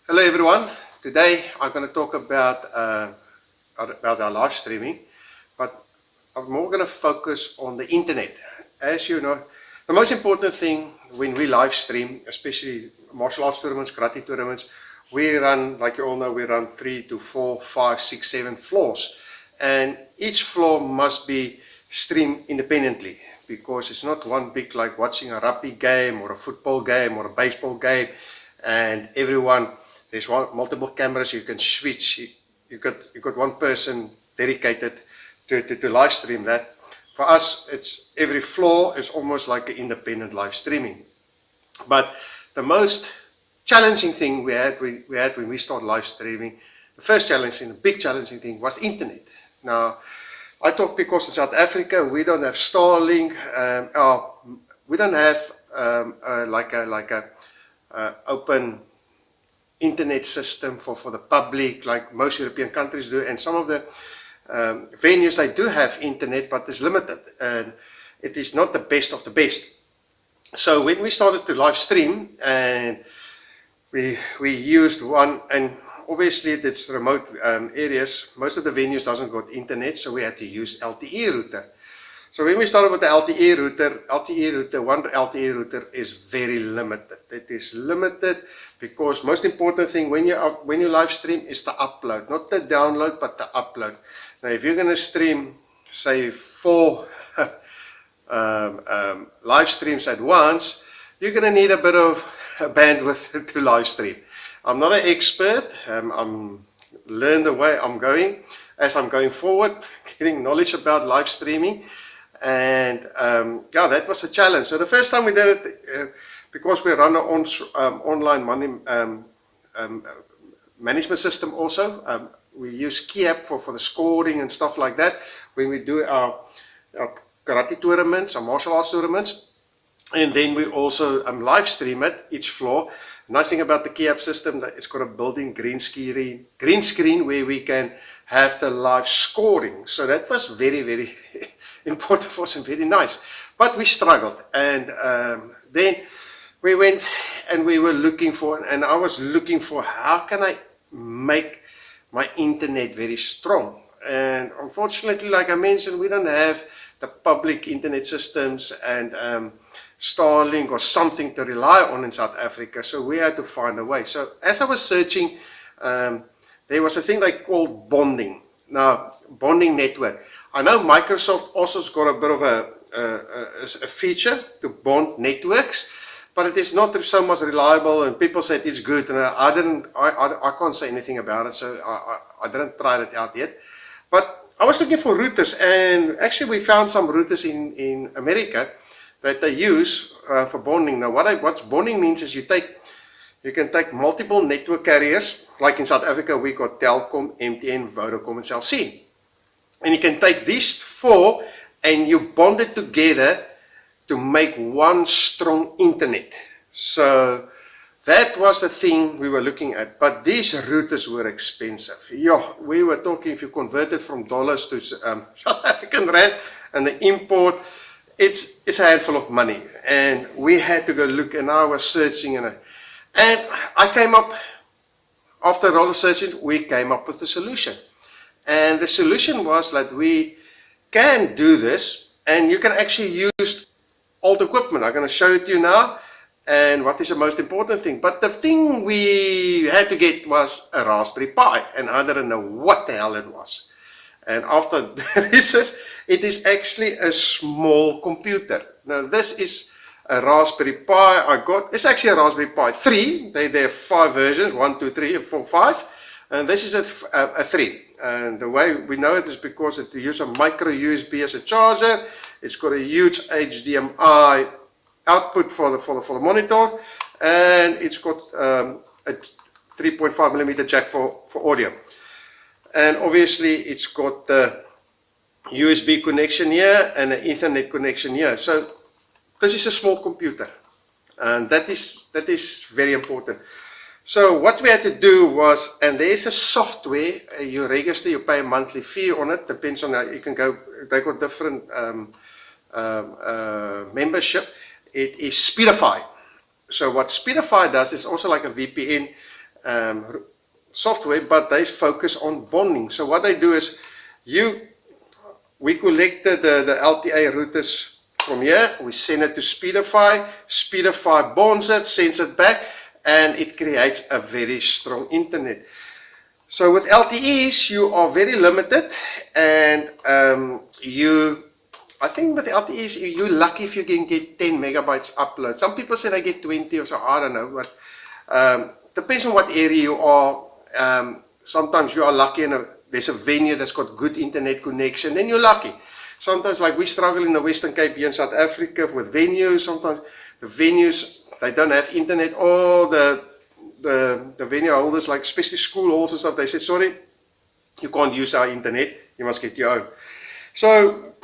Hello everyone. Today I'm going to talk about our live streaming, but I'm more going to focus on the internet. As you know, the most important thing when we live stream, especially martial arts tournaments, karate tournaments, we run, like you all know, we run 3 to 4, 5, 6, 7 floors, and each floor must be streamed independently because it's not one big like watching a rugby game or a football game or a baseball game, and everyone. There's multiple cameras you can switch. You got one person dedicated to live stream that. For us, it's every floor is almost like an independent live streaming. But the most challenging thing we had when we started live streaming, the first challenging, the big challenging thing was internet. Now, I talk because in South Africa we don't have Starlink. We don't have like a open internet system for the public like most European countries do, and some of the venues they do have internet, but it's limited and it is not the best of the best. So when we started to live stream, and we used one, and obviously it's remote areas, most of the venues doesn't got internet, so we had to use LTE router. So when we started with the LTE router, one LTE router is very limited. It is limited because most important thing when you live stream is the upload, not the download, but the upload. Now, if you're going to stream, say 4 live streams at once, you're going to need a bit of bandwidth to live stream. I'm not an expert. I'm learned the way I'm going as I'm going forward, getting knowledge about live streaming. And yeah, that was a challenge. So the first time we did it, because we run an online money management system also, we use KeyApp for the scoring and stuff like that when we do our karate tournaments, our martial arts tournaments. And then we also live stream it, each floor. The nice thing about the KeyApp system, that it's got a built-in green screen where we can have the live scoring. So that was very, very important for us and very nice. But we struggled, and then we went and we were looking for, and I was looking for, how can I make my internet very strong? And unfortunately, like I mentioned, we don't have the public internet systems and Starlink or something to rely on in South Africa, so we had to find a way. So as I was searching, there was a thing they called bonding. Now, bonding network. I know Microsoft also's got a bit of a feature to bond networks, but it is not so much reliable, and people said it's good, and I can't say anything about it, so I didn't try it out yet. But I was looking for routers, and actually we found some routers in America that they use for bonding. Now, what bonding means is you can take multiple network carriers, like in South Africa we got Telkom, MTN, Vodacom, and Cell C. And you can take these 4 and you bond it together to make one strong internet. So that was the thing we were looking at. But these routers were expensive. Yeah, we were talking, if you convert it from dollars to South African rand and the import, it's a handful of money. And we had to go look, and I was searching, and I came up, after a lot of searching, we came up with a solution. And the solution was that we can do this, and you can actually use old equipment. I'm going to show it to you now, and what is the most important thing. But the thing we had to get was a Raspberry Pi, and I didn't know what the hell it was. And after the research, it is actually a small computer. Now, this is a Raspberry Pi I got. It's actually a Raspberry Pi 3. There are 5 versions, 1, 2, 3, 4, 5. And this is a 3. And the way we know it is because it uses a micro USB as a charger. It's got a huge HDMI output for the monitor, and it's got a 3.5mm jack for audio. And obviously it's got the USB connection here and an Ethernet connection here. So this is a small computer, and that is very important. So what we had to do was, and there is a software, you register, you pay a monthly fee on it, depends on how you can go, they got different membership. It is Speedify. So what Speedify does is also like a VPN, software, but they focus on bonding. So what they do is we collected the LTA routers from here, we send it to Speedify, Speedify bonds it, sends it back, and it creates a very strong internet. So with LTEs, you are very limited, and I think with LTEs, you're lucky if you can get 10 megabytes upload. Some people say they get 20 or so, I don't know, but depends on what area you are. Sometimes you are lucky and there's a venue that's got good internet connection, then you're lucky. Sometimes, like we struggle in the Western Cape here in South Africa with venues. Sometimes the venues, they don't have internet. All the venue holders, like especially school halls and stuff, they say, sorry, you can't use our internet, you must get your own. So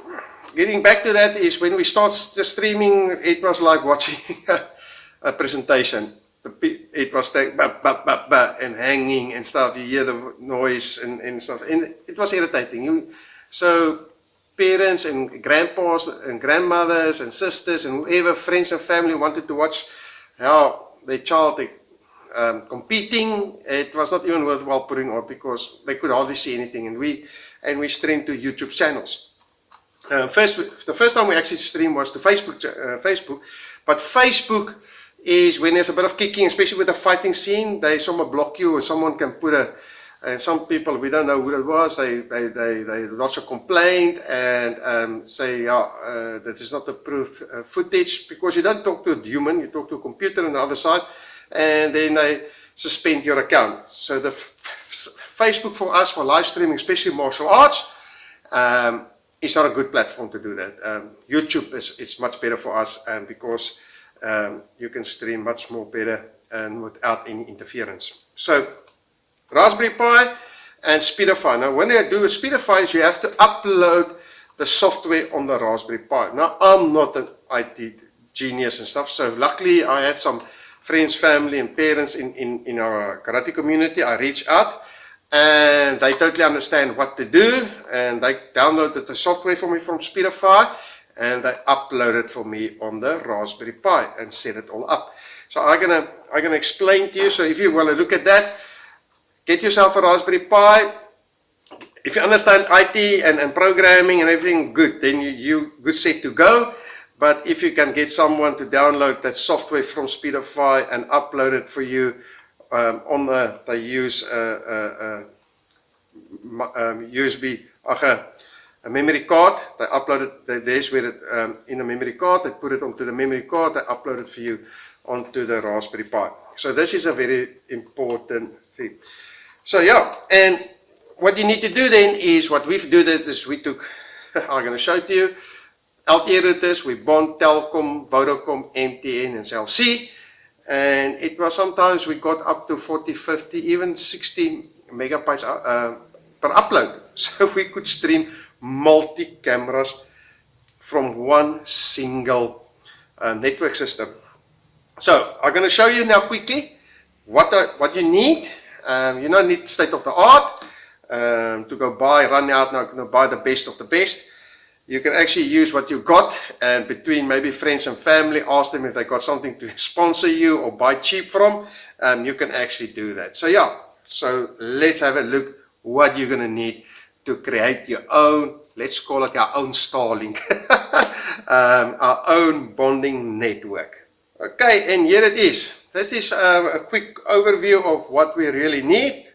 getting back to that is when we start the streaming, it was like watching a presentation. It was like and hanging and stuff. You hear the noise and stuff, and it was irritating. So parents and grandpas and grandmothers and sisters and whoever, friends and family, wanted to watch how their child competing. It was not even worthwhile putting on because they could hardly see anything, and we streamed to YouTube channels. The first time we actually streamed was to Facebook, but Facebook is when there's a bit of kicking, especially with the fighting scene. Someone block you, or someone can put and some people, we don't know who it was, they lodge a complaint and say, yeah, that is not approved footage, because you don't talk to a human, you talk to a computer on the other side, and then they suspend your account. So the Facebook for us, for live streaming, especially martial arts, is not a good platform to do that. YouTube is much better for us, and because you can stream much more better and without any interference. So Raspberry Pi and Speedify. Now when you do a Speedify, you have to upload the software on the Raspberry Pi. Now I'm not an IT genius and stuff, so luckily I had some friends, family and parents in our karate community. I reached out and they totally understand what to do, and they downloaded the software for me from Speedify, and they uploaded for me on the Raspberry Pi and set it all up. So I'm gonna explain to you. So if you want to look at that, get yourself a Raspberry Pi. If you understand IT and programming and everything, good, then you good set to go. But if you can get someone to download that software from Speedify and upload it for you, they use USB, a memory card. They upload it, there's where it in a memory card, they put it onto the memory card, they upload it for you onto the Raspberry Pi. So this is a very important thing. So yeah, and what you need to do then is, what we've done is we took, I'm going to show it to you, LTE routers, we bond Telkom, Vodacom, MTN and Cell C, and it was sometimes we got up to 40, 50, even 60 megabytes per upload. So we could stream multi-cameras from one single network system. So I'm going to show you now quickly what you need. You don't need state of the art to go buy, run out now, to buy the best of the best. You can actually use what you got, and between maybe friends and family, ask them if they got something to sponsor you or buy cheap from. You can actually do that. So yeah, so let's have a look what you're going to need to create your own, let's call it our own Starlink, our own bonding network. Okay, and here it is. This is a quick overview of what we really need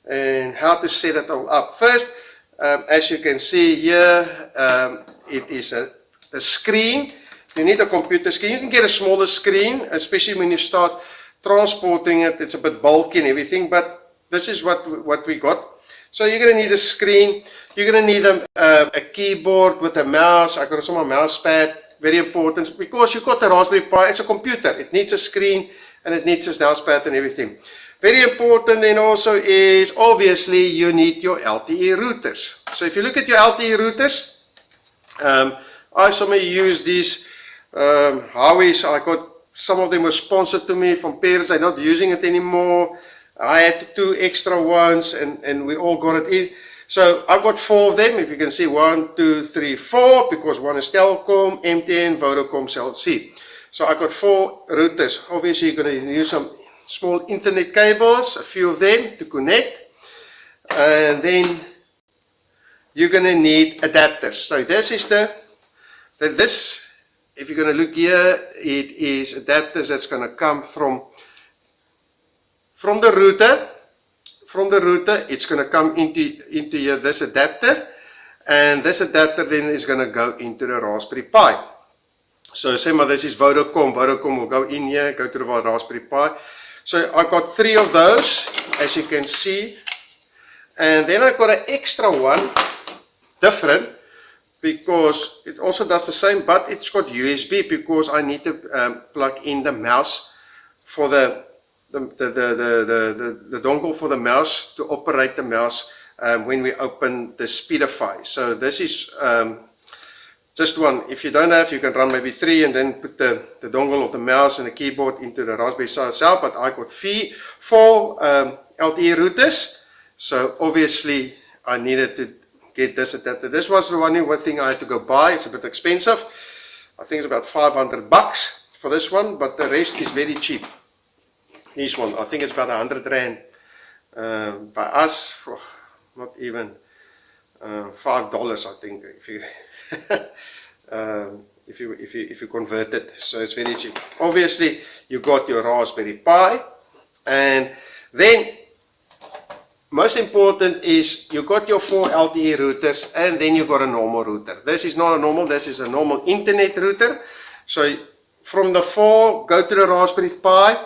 and how to set it all up. First, as you can see here, it is a screen. You need a computer screen. You can get a smaller screen, especially when you start transporting it. It's a bit bulky and everything, but this is what we got. So you're going to need a screen. You're going to need a keyboard with a mouse. I got also my mouse pad. Very important, because you've got the Raspberry Pi. It's a computer. It needs a screen and it needs a mouse pad and everything. Very important then also is, obviously, you need your LTE routers. So if you look at your LTE routers, I somebody use these Huawei's. I got some of them were sponsored to me from parents. They're not using it anymore. I had 2 extra ones, and we all got it in. So I've got 4 of them. If you can see 1, 2, 3, 4, because one is Telkom, MTN, Vodacom, Cell C. So I got 4 routers. Obviously, you're going to use some small internet cables, a few of them to connect. And then you're going to need adapters. So this is if you're going to look here, it is adapters that's going to come from the router. From the router, it's going to come into here, this adapter, and this adapter then is going to go into the Raspberry Pi. So say this is Vodacom. Vodacom will go in here, go to the Raspberry Pi. So I've got 3 of those, as you can see. And then I've got an extra one, different, because it also does the same, but it's got USB, because I need to plug in the mouse for the dongle for the mouse to operate the mouse when we open the Speedify. So this is just one. If you don't have, you can run maybe 3 and then put the dongle of the mouse and the keyboard into the Raspberry Pi itself. But I got 4 LTE routers, so obviously I needed to get this adapter. This was the one thing I had to go buy. It's a bit expensive. I think it's about $500 for this one, but the rest is very cheap. This one, I think it's about 100 Rand. By us, not even $5, I think, if you convert it. So it's very cheap. Obviously, you got your Raspberry Pi, and then most important is you got your 4 LTE routers, and then you got a normal router. This is not a normal, this is a normal internet router. So from the 4, go to the Raspberry Pi,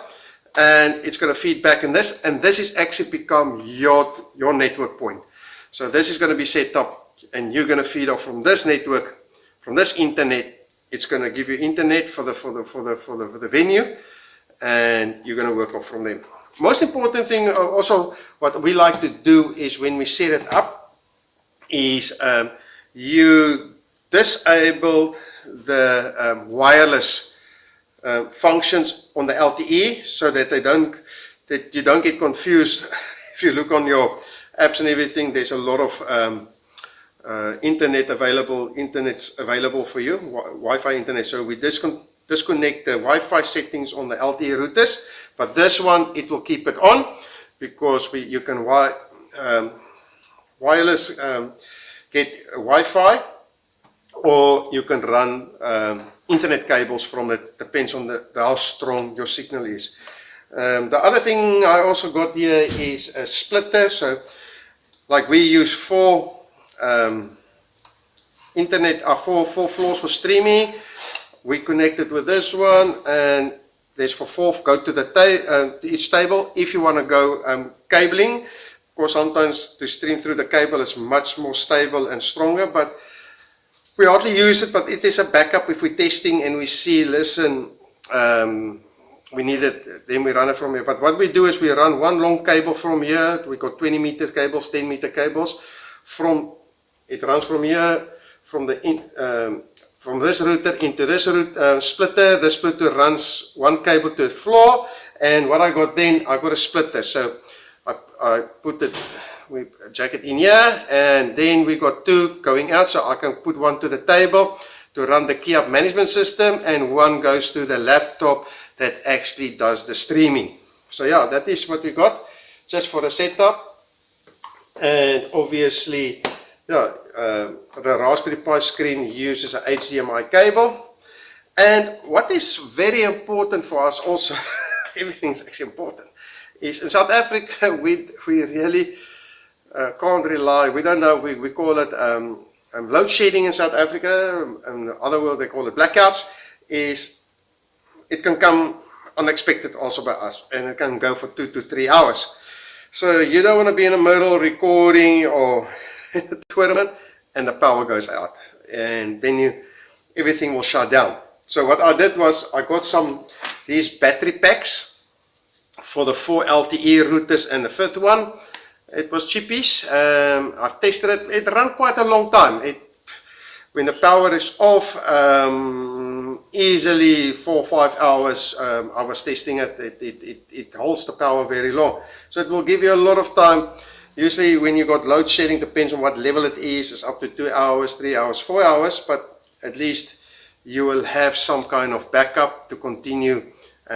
and it's going to feed back in this, and this is actually become your network point. So this is going to be set up, and you're going to feed off from this network, from this internet. It's going to give you internet for the venue, and you're going to work off from them. Most important thing also, what we like to do is when we set it up, is you disable the wireless functions on the LTE, so that you don't get confused. If you look on your apps and everything, there's a lot of internet's available for you, Wi-Fi internet. So we disconnect the Wi-Fi settings on the LTE routers, but this one, it will keep it on, because you can wireless get Wi-Fi, or you can run internet cables from it. Depends on how strong your signal is. The other thing I also got here is a splitter. So like we use 4 floors for streaming. We connected with this one, and there's for 4 go to each table. If you want to go cabling, of course sometimes to stream through the cable is much more stable and stronger, but we hardly use it. But it is a backup if we're testing and we see, listen, we need it, then we run it from here. But what we do is we run one long cable from here. We got 20 meter cables, 10 meter cables. It runs from here, from this router into this splitter. The splitter runs one cable to the floor, and what I got then, I got a splitter. So I put it, we jack it in here, and then we got 2 going out, so I can put one to the table to run the key up management system, and one goes to the laptop that actually does the streaming. So yeah, that is what we got just for the setup. And obviously, yeah, the Raspberry Pi screen uses an HDMI cable. And what is very important for us also, everything's actually important, is in South Africa we really can't rely, we don't know, we call it load shedding in South Africa, in the other world they call it blackouts. It can come unexpected also by us, and it can go for 2 to 3 hours. So you don't want to be in the middle recording or in a tournament and the power goes out, and then everything will shut down. So what I did was I got these battery packs for the 4 LTE routers and the 5th one. It was cheapies. I've tested it. It ran quite a long time. When the power is off, easily 4 or 5 hours. I was testing it. It holds the power very long. So it will give you a lot of time. Usually when you got load shedding, depends on what level it is. It's up to 2 hours, 3 hours, 4 hours. But at least you will have some kind of backup to continue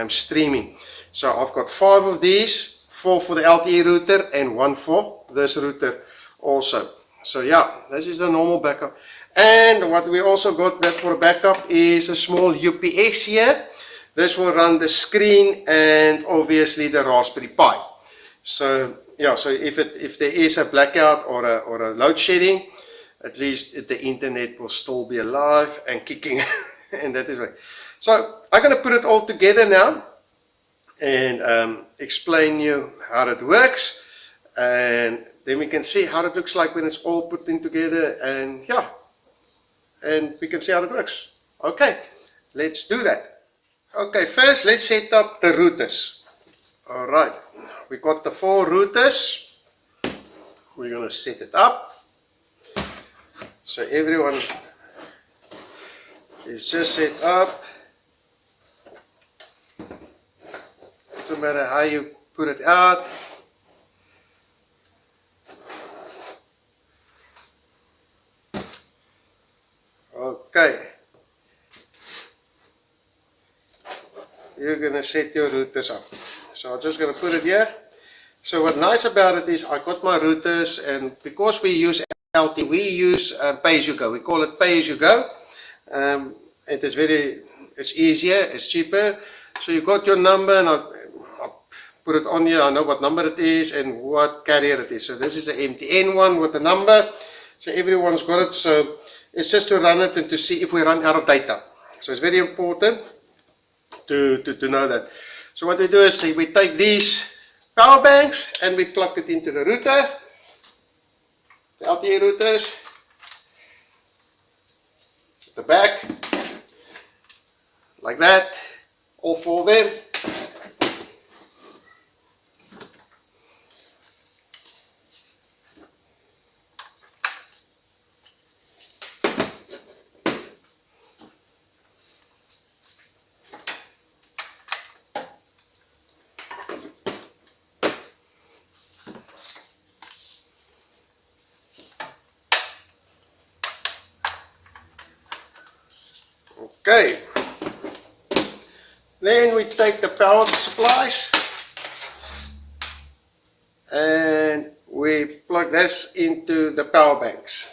streaming. So I've got 5 of these, 4 for the LTE router and 1 for this router also. So yeah, this is the normal backup. And what we also got that for backup is a small UPS here. This will run the screen and obviously the Raspberry Pi. So yeah, so if there is a blackout or a load shedding, at least the internet will still be alive and kicking. And that is right. So I'm going to put it all together now and explain you how it works, and then we can see how it looks like when it's all put in together, and yeah, and we can see how it works. Okay, let's do that. Okay, first let's set up the routers. All right, we got the 4 routers. We're going to set it up so everyone is just set up. No matter how you put it out. Okay. You're going to set your routers up. So I'm just going to put it here. So what's nice about it is I got my routers, and because we use LTE, we use pay-as-you-go. We call it pay-as-you-go. It is it's easier, it's cheaper. So you got your number, and I'll put it on here. I know what number it is and what carrier it is. So this is the MTN one with the number. So everyone's got it. So it's just to run it and to see if we run out of data. So it's very important to know that. So what we do is we take these power banks and we plug it into the router, the LTE routers, at the back, like that, all 4 of them. Okay, then we take the power supplies and we plug this into the power banks.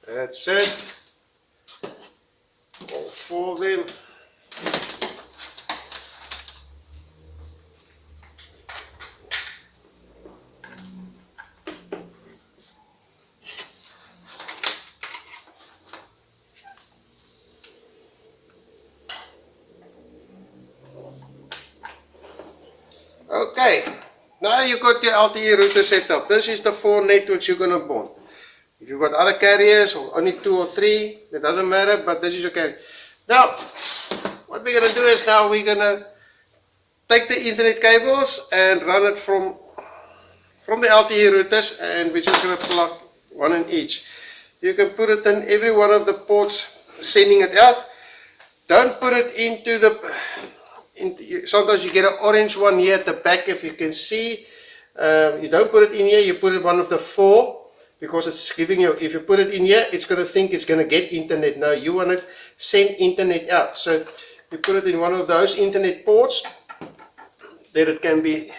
That's it, all 4 of them. Okay, now you got your LTE router set up. This is the 4 networks you're going to bond. If you've got other carriers, or only 2 or 3, it doesn't matter, but this is your carrier. Now, what we're going to do is now we're going to take the Ethernet cables and run it from the LTE routers, and we're just going to plug 1 in each. You can put it in every one of the ports, sending it out. Don't put it into the... sometimes you get an orange one here at the back, if you can see. You don't put it in here, you put it one of the 4, because it's giving you, if you put it in here, it's going to think it's going to get internet. No, you want to send internet out. So you put it in one of those internet ports, that it can be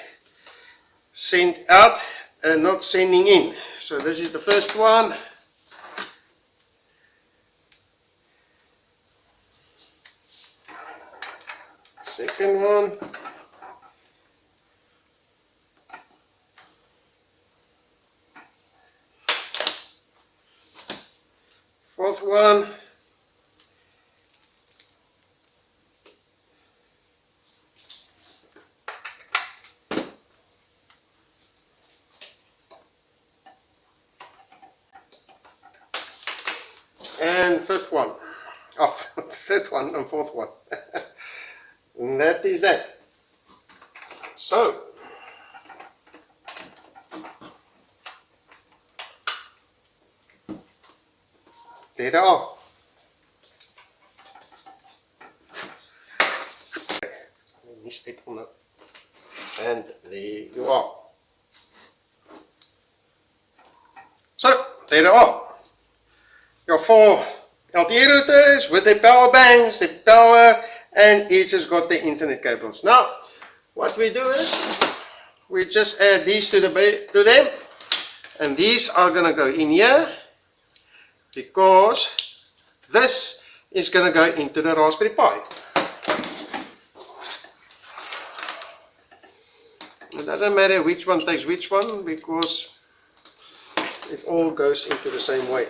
sent out and not sending in. So this is the first one. Second one. Fourth one. And fifth one. Oh, third one and fourth one. And that is that. So, there they are. Miss it on the, and there you are. So there they are. Your 4 LTE routers with their power banks, their power, and each has got the internet cables. Now, what we do is we just add these to them, and these are gonna go in here because this is gonna go into the Raspberry Pi. It doesn't matter which one takes which one because it all goes into the same way.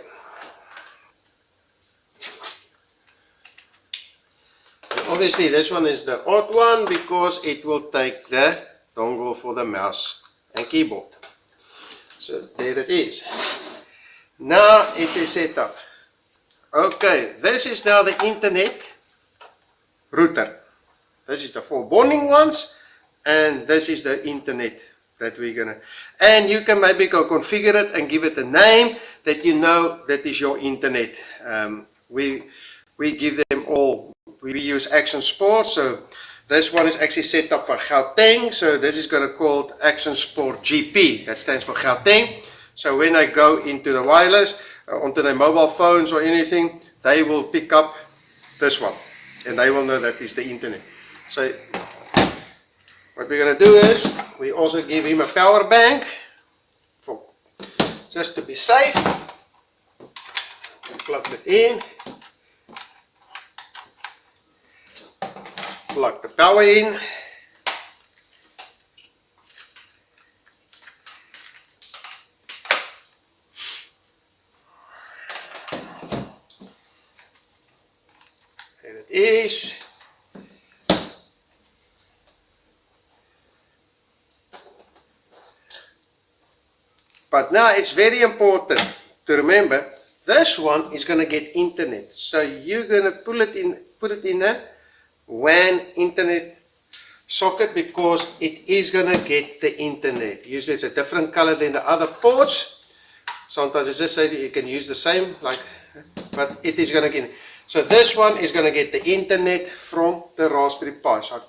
Obviously this one is the odd one because it will take the dongle for the mouse and keyboard. So there it is. Now it is set up. Okay, this is now the internet router. This is the 4 bonding ones, and this is the internet that we're gonna, and you can maybe go configure it and give it a name that you know that is your internet. We give them all. We use Action Sport, so this one is actually set up for Gauteng, so this is going to call Action Sport GP, that stands for Gauteng. So when I go into the wireless, onto their mobile phones or anything, they will pick up this one, and they will know that is the internet. So what we're going to do is, we also give him a power bank, for just to be safe. Plug it in. Plug the power in. There it is. But now it's very important to remember this one is going to get internet. So you're going to put it in a WAN internet socket because it is going to get the internet. Usually it's a different color than the other ports. Sometimes it's just say that you can use the same, but it is going to get. So this one is going to get the internet from the Raspberry Pi. So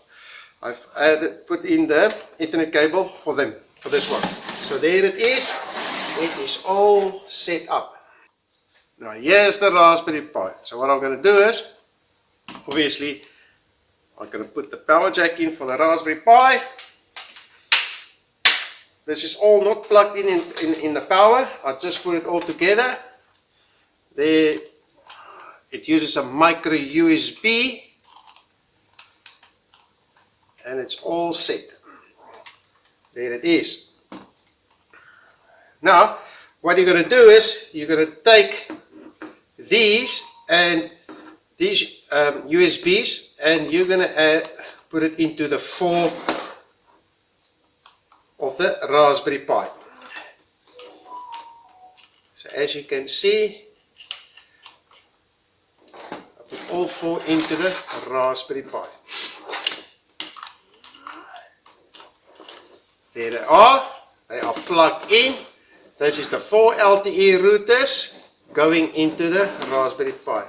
I've put in the internet cable for them, for this one. So there it is. It is all set up. Now here's the Raspberry Pi. So what I'm going to do is, obviously, I'm going to put the power jack in for the Raspberry Pi. This is all not plugged in the power. I just put it all together. There, it uses a micro USB, and it's all set. There it is. Now, what you're going to do is you're going to take these and these USBs, and you're going to put it into the 4 of the Raspberry Pi. So as you can see, I put all 4 into the Raspberry Pi. There they are. They are plugged in. This is the 4 LTE routers going into the Raspberry Pi.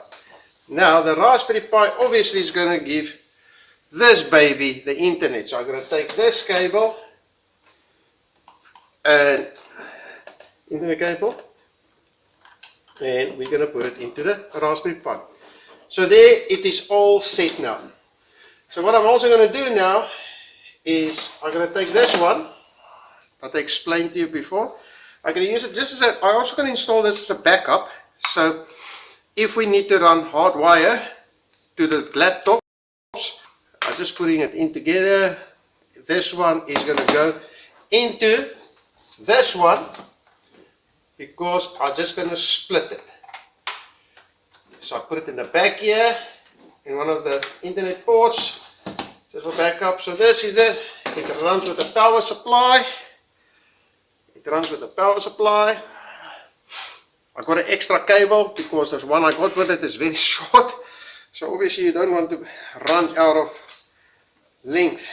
Now the Raspberry Pi obviously is going to give this baby the internet. So I'm going to take this cable and internet cable, and we're going to put it into the Raspberry Pi. So there it is all set now. So what I'm also going to do now is I'm going to take this one that I explained to you before. I'm going to use it just as I'm also going to install this as a backup. So if we need to run hardwire to the laptops, I'm just putting it in together. This one is going to go into this one because I'm just going to split it. So I put it in the back here in one of the internet ports just for backup. So this is it. It runs with the power supply. It runs with the power supply. I got an extra cable because the one I got with it is very short. So obviously you don't want to run out of length.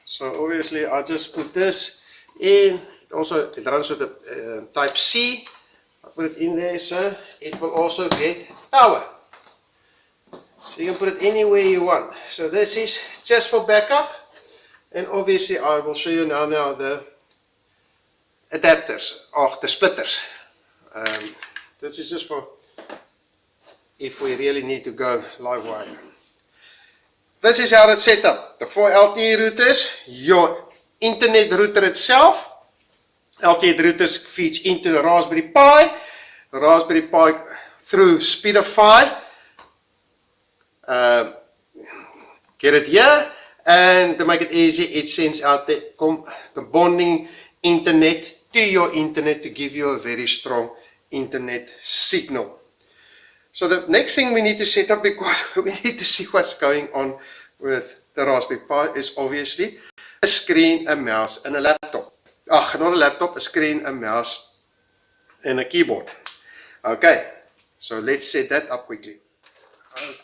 So obviously I just put this in. It runs with the type C. I put it in there so it will also get power. So So you can put it anywhere you want. So this is just for backup. And obviously I will show you now the adapters, or the splitters. This is just for if we really need to go live wire. This is how it's set up. The 4 LTE routers, your internet router itself. LTE routers feeds into the Raspberry Pi. The Raspberry Pi through Speedify. Get it here, and to make it easy, it sends out the bonding internet to your internet to give you a very strong internet signal. So the next thing we need to set up, because we need to see what's going on with the Raspberry Pi, is obviously a screen, a mouse, and a laptop. Not a laptop, a screen, a mouse, and a keyboard. Okay, so let's set that up quickly.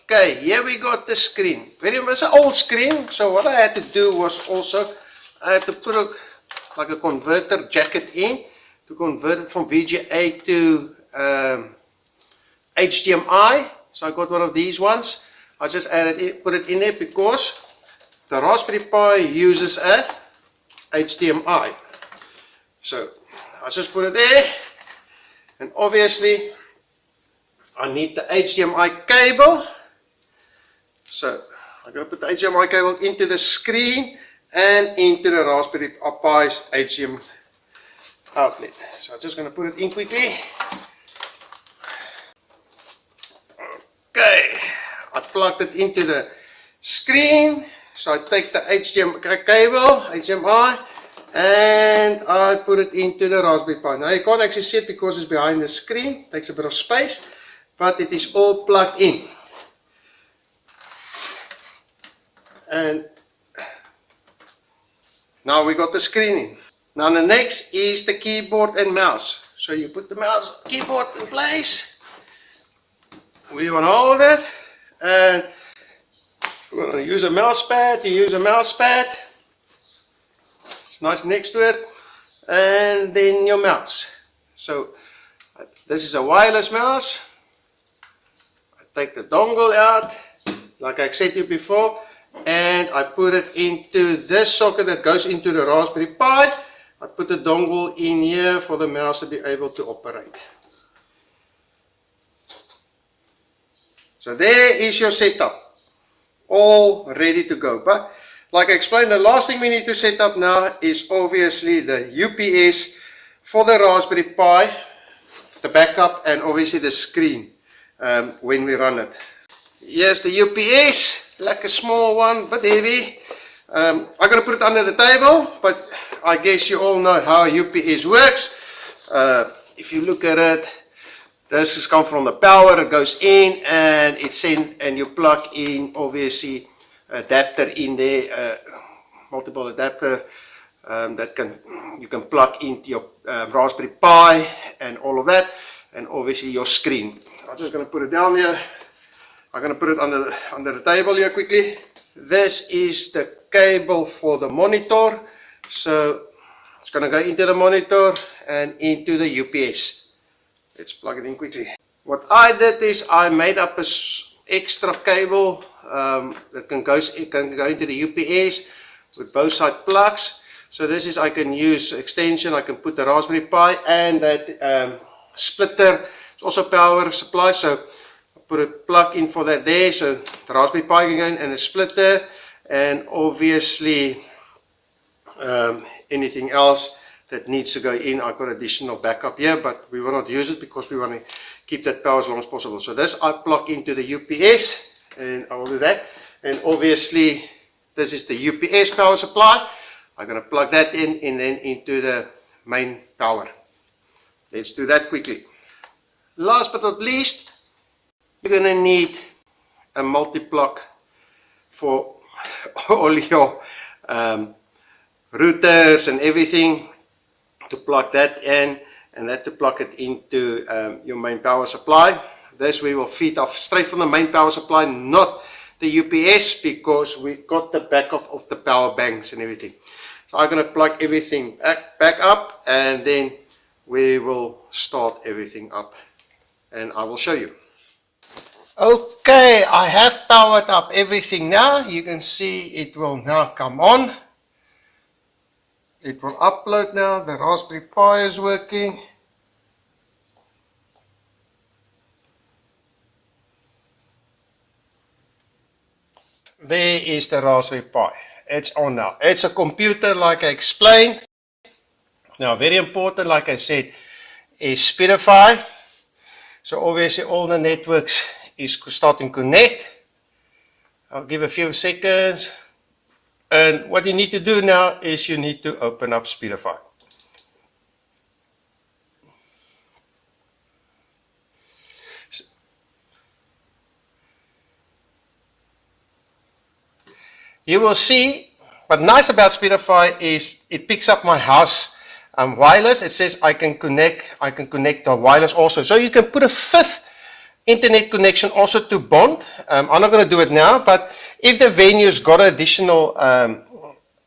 Okay, here we got the screen. It's an old screen, so what I had to do was also, I had to put like a converter jacket in to convert it from VGA to HDMI. So I got one of these ones. I just put it in there because the Raspberry Pi uses a HDMI. So I just put it there, and obviously I need the HDMI cable. So I'm going to put the HDMI cable into the screen and into the Raspberry Pi's HDMI outlet. So I'm just going to put it in quickly. Okay, I plugged it into the screen. So I take the HDMI cable, HDMI, and I put it into the Raspberry Pi. Now you can't actually see it because it's behind the screen. It takes a bit of space, but it is all plugged in. And now we got the screen in. Now the next is the keyboard and mouse. So you put the keyboard in place. We want to hold it, and we're going to use a mouse pad. You use a mouse pad. It's nice next to it, and then your mouse. So this is a wireless mouse. I take the dongle out, like I said to you before, and I put it into this socket that goes into the Raspberry Pi. I put the dongle in here for the mouse to be able to operate. So there is your setup, all ready to go. But like I explained, the last thing we need to set up now is obviously the UPS for the Raspberry Pi, the backup, and obviously the screen when we run it. Here's the UPS, like a small one, but heavy. I'm going to put it under the table, but I guess you all know how UPS works. If you look at it, this has come from the power, it goes in and it's sent, and you plug in obviously adapter in there, multiple adapter that you can plug into your Raspberry Pi and all of that, and obviously your screen. I'm just going to put it down here. I'm going to put it under the table here quickly. This is the cable for the monitor, so it's going to go into the monitor and into the UPS. Let's plug it in quickly. What I did is I made up an extra cable that can go into the UPS with both side plugs. So this is, I can use extension, I can put the Raspberry Pi and that splitter. It's also power supply, so I put a plug in for that there, so the Raspberry Pi can go in, and a splitter, and obviously anything else that needs to go in. I've got additional backup here, but we will not use it because we want to keep that power as long as possible. So this I plug into the UPS, and I will do that. And obviously this is the UPS power supply. I'm going to plug that in and then into the main power. Let's do that quickly. Last but not least, you're going to need a multi-plug for all your routers and everything, to plug that in, and that to plug it into your main power supply. This we will feed off straight from the main power supply, not the UPS, because we got the backup of the power banks and everything. So I'm going to plug everything back up, and then we will start everything up and I will show you. Okay, I have powered up everything now. You can see it will now come on. It will upload now. The Raspberry Pi is working. There is the Raspberry Pi. It's on now. It's a computer like I explained. Now, very important, like I said, is Speedify. So obviously all the networks is starting to connect. I'll give a few seconds. And what you need to do now is you need to open up Speedify. You will see, what's nice about Speedify is it picks up my house wireless. It says I can connect the wireless also. So you can put a fifth internet connection also to Bond. I'm not going to do it now, but if the venue's got additional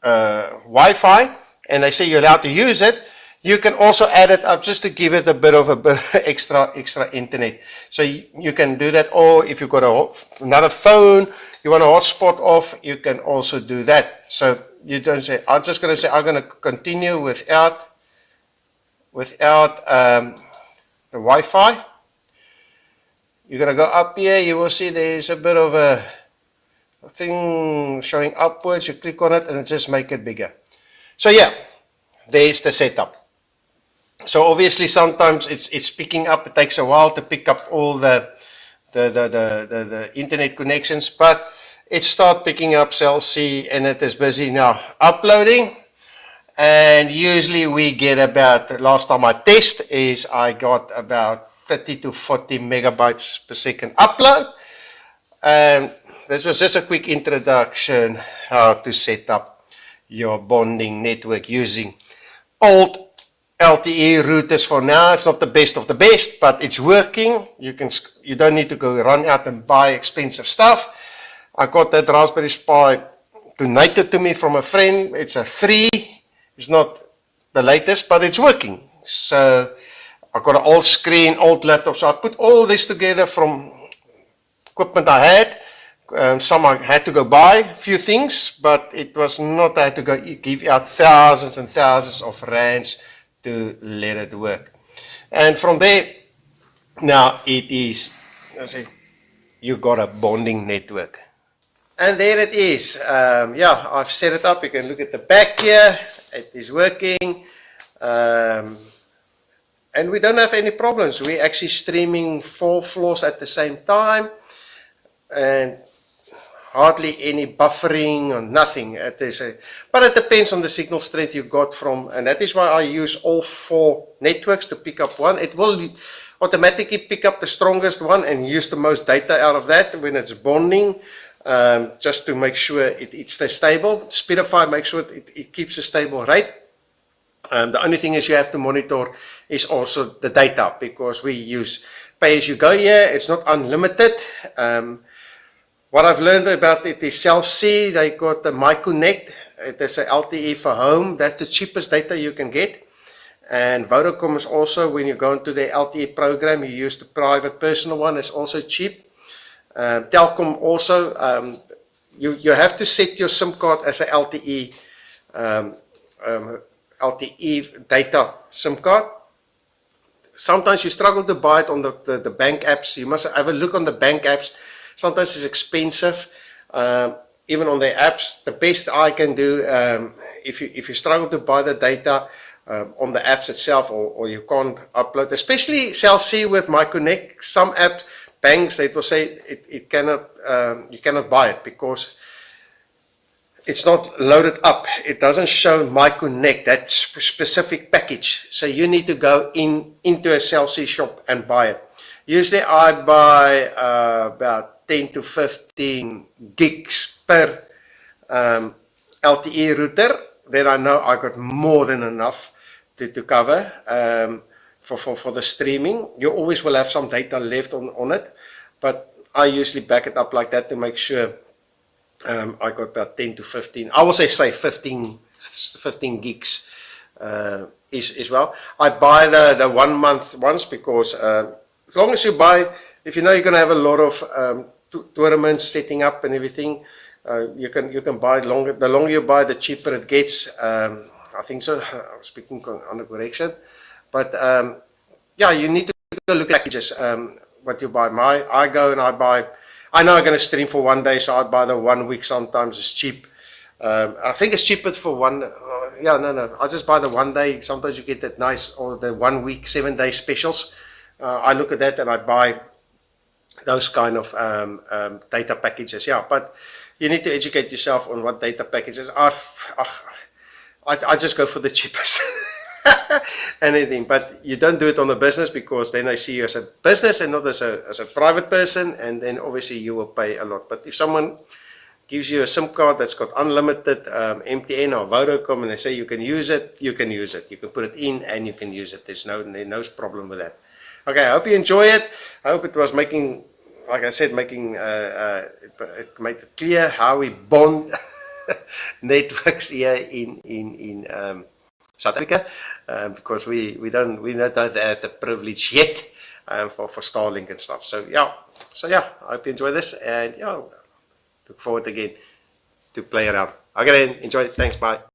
Wi-Fi and they say you're allowed to use it, you can also add it up just to give it a bit of extra internet. So you can do that, or if you've got another phone, you want a hotspot off, you can also do that. So you don't say, I'm just going to say, I'm going to continue without the Wi-Fi. You're going to go up here, you will see there's a bit of a thing showing upwards. You click on it and just make it bigger. So yeah, there's the setup. So obviously sometimes it's picking up, it takes a while to pick up all the internet connections, but it starts picking up Cell C and it is busy now uploading. And usually we get about, last time I test is I got about 30 to 40 megabytes per second upload. And this was just a quick introduction how to set up your bonding network using old LTE routers. For now, it's not the best of the best, but it's working. You don't need to go run out and buy expensive stuff. I got that Raspberry Pi donated to me from a friend. It's a 3. It's not the latest, but it's working. So I got an old screen, old laptop. So I put all this together from equipment I had. Some I had to go buy a few things, but it was not I had to go give out thousands and thousands of rands to let it work. And from there, now it is, you got a bonding network. And there it is. Yeah, I've set it up. You can look at the back here. It is working. And we don't have any problems. We're actually streaming 4 floors at the same time. And hardly any buffering or nothing. But it depends on the signal strength you got from, and that is why I use all 4 networks to pick up one. It will automatically pick up the strongest one and use the most data out of that when it's bonding, just to make sure it stays stable. Speedify makes sure it keeps a stable rate. The only thing is you have to monitor is also the data, because we use pay-as-you-go here. It's not unlimited. What I've learned about it is Cell C, they got the MyConnect. It is a LTE for home. That's the cheapest data you can get. And Vodacom is also, when you go into the LTE program, you use the private personal one. It's also cheap. Telkom also, you have to set your SIM card as a LTE data SIM card. Sometimes you struggle to buy it on the bank apps. You must have a look on the bank apps. Sometimes it's expensive, even on the apps. The best I can do, if you struggle to buy the data on the apps itself, or you can't upload, especially Cell C with MyConnect, some app banks, they will say you cannot buy it because it's not loaded up. It doesn't show MyConnect, that specific package. So you need to go into a Cell C shop and buy it. Usually I buy about 10 to 15 gigs per LTE router. Then I know I got more than enough to cover for the streaming. You always will have some data left on it, but I usually back it up like that to make sure I got about 10 to 15. I will say 15 gigs is well. I buy the 1 month ones because as long as you buy if you know you're going to have a lot of tournaments setting up and everything, you can buy longer. The longer you buy, the cheaper it gets. I think so. I was speaking on the correction, but yeah, you need to go look at packages. What you buy. I go and I buy. I know I'm going to stream for 1 day, so I buy the 1 week. Sometimes it's cheap. I think it's cheaper for one. Yeah, no. I just buy the 1 day. Sometimes you get that nice, or the 1 week, 7 day specials. I look at that and I buy those kind of data packages. Yeah, but you need to educate yourself on what data packages. I just go for the cheapest. Anything, but you don't do it on a business, because then I see you as a business and not as a private person, and then obviously you will pay a lot. But if someone gives you a SIM card that's got unlimited MTN or Vodacom, and they say you can use it, you can use it. You can put it in and you can use it. There's no problem with that. Okay, I hope you enjoy it. I hope it was making, like I said, it made it clear how we bond networks here in South Africa, because we don't have the privilege yet for Starlink and stuff. So yeah, I hope you enjoy this, and look forward again to play around. Okay then, enjoy it. Thanks, bye.